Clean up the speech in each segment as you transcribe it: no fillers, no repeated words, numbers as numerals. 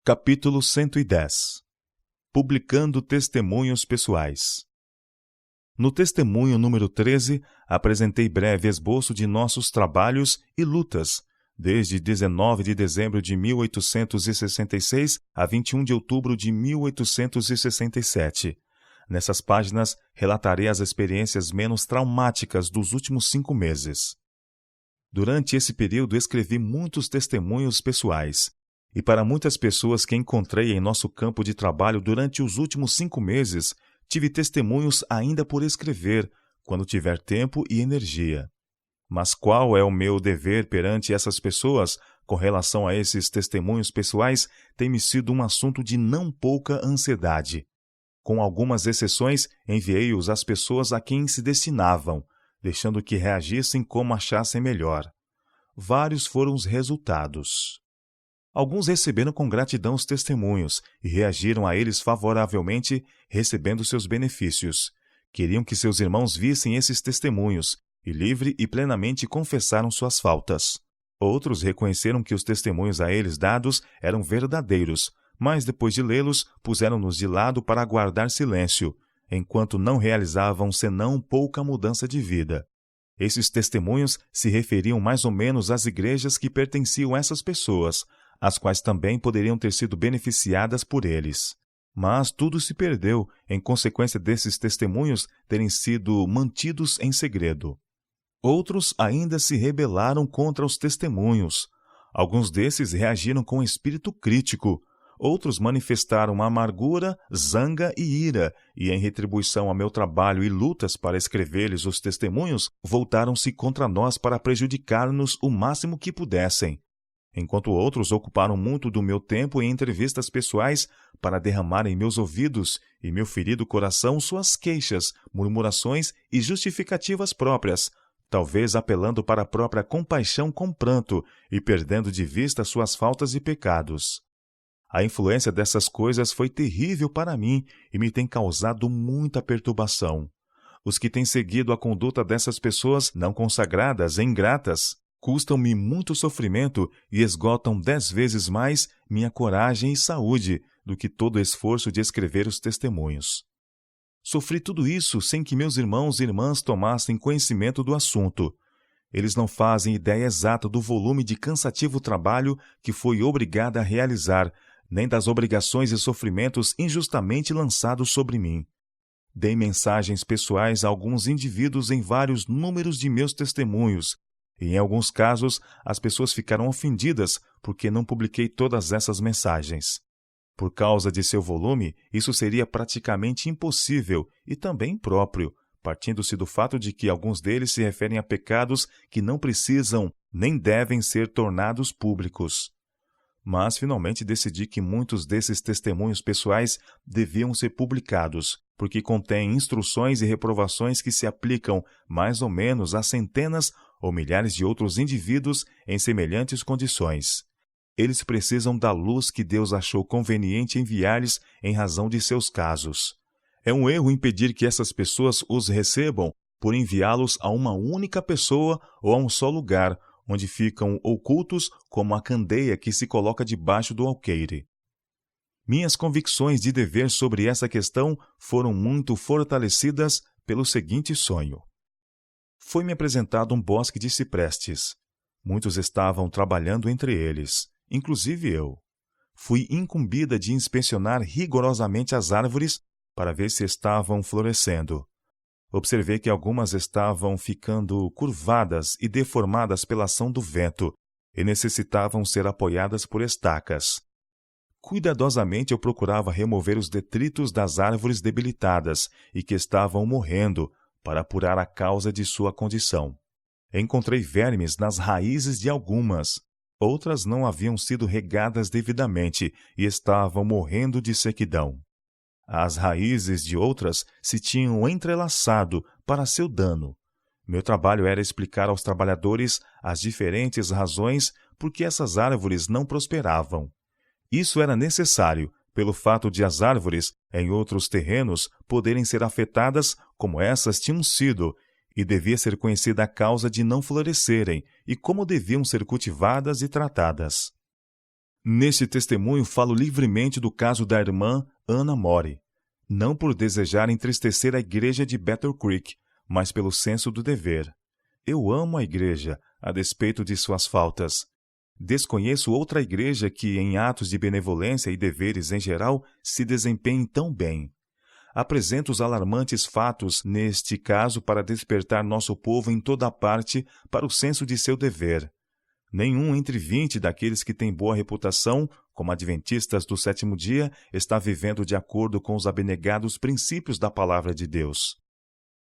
Capítulo 110 Publicando testemunhos pessoais. No testemunho número 13, apresentei breve esboço de nossos trabalhos e lutas, desde 19 de dezembro de 1866 a 21 de outubro de 1867. Nessas páginas, relatarei as experiências menos traumáticas dos últimos 5 meses. Durante esse período, escrevi muitos testemunhos pessoais. E para muitas pessoas que encontrei em nosso campo de trabalho durante os últimos 5 meses, tive testemunhos ainda por escrever, quando tiver tempo e energia. Mas qual é o meu dever perante essas pessoas com relação a esses testemunhos pessoais tem-me sido um assunto de não pouca ansiedade. Com algumas exceções, enviei-os às pessoas a quem se destinavam, deixando que reagissem como achassem melhor. Vários foram os resultados. Alguns receberam com gratidão os testemunhos e reagiram a eles favoravelmente, recebendo seus benefícios. Queriam que seus irmãos vissem esses testemunhos e livre e plenamente confessaram suas faltas. Outros reconheceram que os testemunhos a eles dados eram verdadeiros, mas depois de lê-los, puseram-nos de lado para guardar silêncio, enquanto não realizavam senão pouca mudança de vida. Esses testemunhos se referiam mais ou menos às igrejas que pertenciam a essas pessoas, as quais também poderiam ter sido beneficiadas por eles. Mas tudo se perdeu em consequência desses testemunhos terem sido mantidos em segredo. Outros ainda se rebelaram contra os testemunhos. Alguns desses reagiram com espírito crítico. Outros manifestaram amargura, zanga e ira, e em retribuição ao meu trabalho e lutas para escrever-lhes os testemunhos, voltaram-se contra nós para prejudicar-nos o máximo que pudessem. Enquanto outros ocuparam muito do meu tempo em entrevistas pessoais para derramar em meus ouvidos e meu ferido coração suas queixas, murmurações e justificativas próprias, talvez apelando para a própria compaixão com pranto e perdendo de vista suas faltas e pecados. A influência dessas coisas foi terrível para mim e me tem causado muita perturbação. Os que têm seguido a conduta dessas pessoas não consagradas e ingratas custam-me muito sofrimento e esgotam 10 vezes mais minha coragem e saúde do que todo o esforço de escrever os testemunhos. Sofri tudo isso sem que meus irmãos e irmãs tomassem conhecimento do assunto. Eles não fazem ideia exata do volume de cansativo trabalho que fui obrigada a realizar, nem das obrigações e sofrimentos injustamente lançados sobre mim. Dei mensagens pessoais a alguns indivíduos em vários números de meus testemunhos, e em alguns casos as pessoas ficaram ofendidas porque não publiquei todas essas mensagens. Por causa de seu volume, isso seria praticamente impossível e também impróprio, partindo-se do fato de que alguns deles se referem a pecados que não precisam nem devem ser tornados públicos. Mas finalmente decidi que muitos desses testemunhos pessoais deviam ser publicados, porque contêm instruções e reprovações que se aplicam mais ou menos a centenas ou milhares de outros indivíduos em semelhantes condições. Eles precisam da luz que Deus achou conveniente enviar-lhes em razão de seus casos. É um erro impedir que essas pessoas os recebam por enviá-los a uma única pessoa ou a um só lugar, onde ficam ocultos como a candeia que se coloca debaixo do alqueire. Minhas convicções de dever sobre essa questão foram muito fortalecidas pelo seguinte sonho. Foi-me apresentado um bosque de ciprestes. Muitos estavam trabalhando entre eles, inclusive eu. Fui incumbida de inspecionar rigorosamente as árvores para ver se estavam florescendo. Observei que algumas estavam ficando curvadas e deformadas pela ação do vento e necessitavam ser apoiadas por estacas. Cuidadosamente eu procurava remover os detritos das árvores debilitadas e que estavam morrendo, para apurar a causa de sua condição. Encontrei vermes nas raízes de algumas. Outras não haviam sido regadas devidamente e estavam morrendo de sequidão. As raízes de outras se tinham entrelaçado para seu dano. Meu trabalho era explicar aos trabalhadores as diferentes razões por que essas árvores não prosperavam. Isso era necessário, pelo fato de as árvores, em outros terrenos, poderem ser afetadas como essas tinham sido, e devia ser conhecida a causa de não florescerem e como deviam ser cultivadas e tratadas. Neste testemunho falo livremente do caso da irmã Anna Mori, não por desejar entristecer a igreja de Battle Creek, mas pelo senso do dever. Eu amo a igreja, a despeito de suas faltas. Desconheço outra igreja que, em atos de benevolência e deveres em geral, se desempenhe tão bem. Apresento os alarmantes fatos neste caso para despertar nosso povo em toda parte para o senso de seu dever. Nenhum entre 20 daqueles que têm boa reputação, como adventistas do sétimo dia, está vivendo de acordo com os abnegados princípios da palavra de Deus.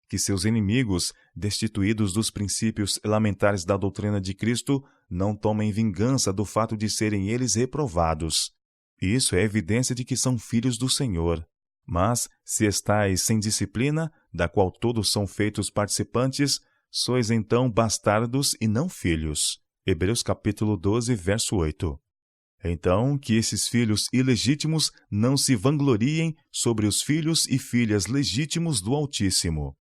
Que seus inimigos, destituídos dos princípios elementares da doutrina de Cristo, não tomem vingança do fato de serem eles reprovados. Isso é evidência de que são filhos do Senhor. Mas, se estáis sem disciplina, da qual todos são feitos participantes, sois então bastardos e não filhos. Hebreus capítulo 12, verso 8. Então, que esses filhos ilegítimos não se vangloriem sobre os filhos e filhas legítimos do Altíssimo.